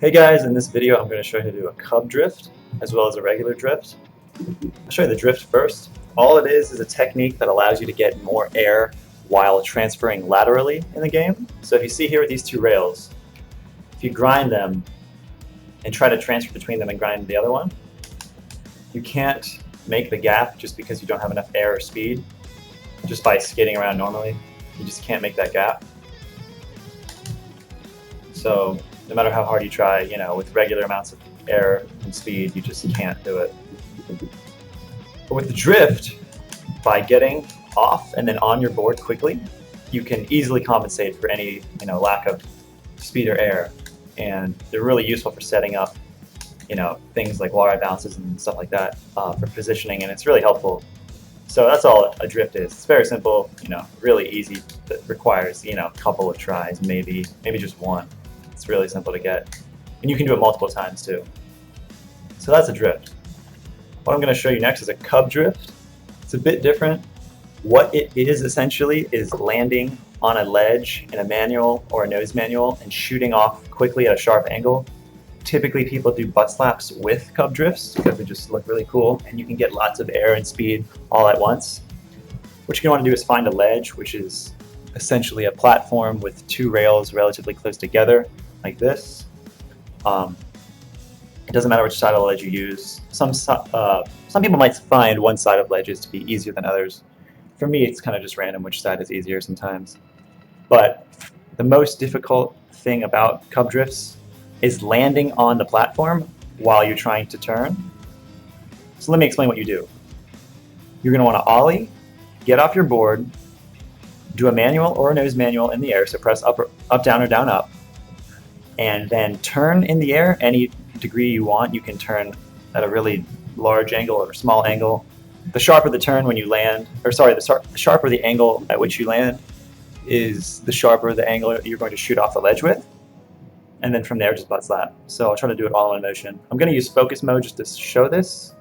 Hey guys, in this video I'm going to show you how to do a Kub Drift as well as a regular drift. I'll show you the drift first. All it is a technique that allows you to get more air while transferring laterally in the game. So if you see here with these two rails, if you grind them and try to transfer between them and grind the other one, you can't make the gap just because you don't have enough air or speed. Just by skating around normally, you just can't make that gap. So no matter how hard you try, with regular amounts of air and speed, you just can't do it. But with the drift, by getting off and then on your board quickly, you can easily compensate for any lack of speed or air. And they're really useful for setting up things like wall ride bounces and stuff like that for positioning, and it's really helpful. So that's all a drift is. It's very simple, really easy. It requires a couple of tries, maybe just one. It's really simple to get, and you can do it multiple times too. So that's a drift. What I'm going to show you next is a Kub Drift. It's a bit different. What it is essentially is landing on a ledge in a manual or a nose manual and shooting off quickly at a sharp angle. Typically people do butt slaps with Kub Drifts because they just look really cool, and you can get lots of air and speed all at once. What you're going to want to do is find a ledge, which is essentially a platform with two rails relatively close together, like this. It doesn't matter which side of the ledge you use. Some people might find one side of ledges to be easier than others. For me, it's kind of just random which side is easier sometimes. But the most difficult thing about Kub Drifts is landing on the platform while you're trying to turn. So let me explain what you do. You're going to want to ollie, get off your board, do a manual or a nose manual in the air, so press up, down, or down, up, and then turn in the air any degree you want. You can turn at a really large angle or a small angle. The sharper the turn when you land, the sharper the angle at which you land is the sharper the angle you're going to shoot off the ledge with. And then from there, just butt slap. So I'll try to do it all in motion. I'm going to use focus mode just to show this.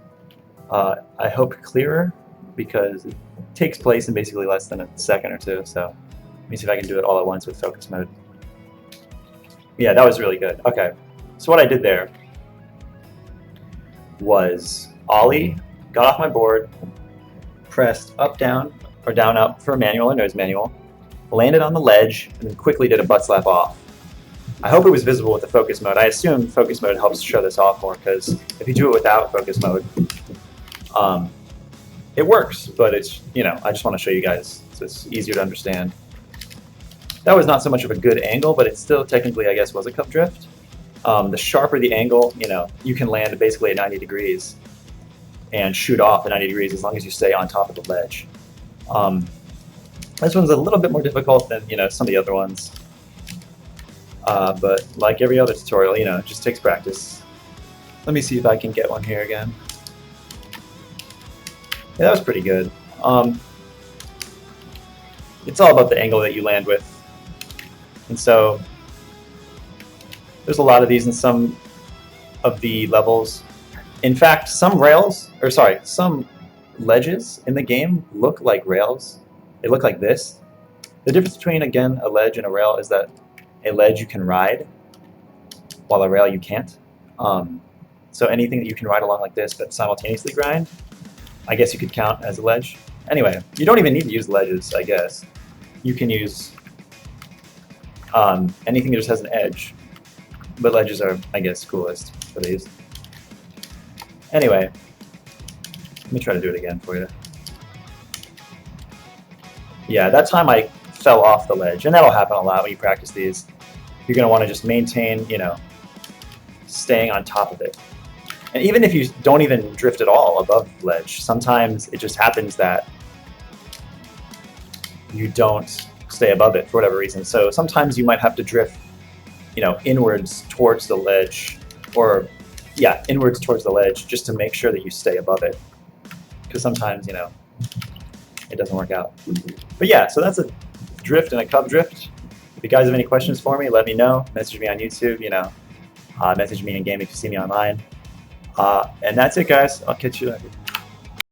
I hope clearer, because it takes place in basically less than a second or two. So let me see if I can do it all at once with focus mode. Yeah, that was really good. Okay, so what I did there was ollie, got off my board, pressed up, down, or down, up for a manual or nose manual, landed on the ledge, and then quickly did a butt slap off. I hope it was visible with the focus mode. I assume focus mode helps show this off more, because if you do it without focus mode, it works, but it's, I just want to show you guys so it's easier to understand. That was not so much of a good angle, but it still technically, I guess, was a Kub Drift. The sharper the angle, you can land basically at 90 degrees and shoot off at 90 degrees as long as you stay on top of the ledge. This one's a little bit more difficult than, some of the other ones. But like every other tutorial, it just takes practice. Let me see if I can get one here again. Yeah, that was pretty good. It's all about the angle that you land with. And so there's a lot of these in some of the levels. In fact, some ledges in the game look like rails. They look like this. The difference between, again, a ledge and a rail is that a ledge you can ride, while a rail you can't. So anything that you can ride along like this but simultaneously grind, I guess you could count as a ledge. Anyway, you don't even need to use ledges, I guess. You can use anything that just has an edge, but ledges are, I guess, coolest for these. Anyway, let me try to do it again for you. Yeah, that time I fell off the ledge, and that'll happen a lot when you practice these. You're going to want to just maintain, staying on top of it. And even if you don't even drift at all above the ledge, sometimes it just happens that you don't stay above it for whatever reason. So sometimes you might have to drift, inwards towards the ledge, or inwards towards the ledge, just to make sure that you stay above it. Because sometimes, it doesn't work out. But yeah, so that's a drift and a Kub Drift. If you guys have any questions for me, let me know. Message me on YouTube, message me in game if you see me online. And that's it, guys. I'll catch you later.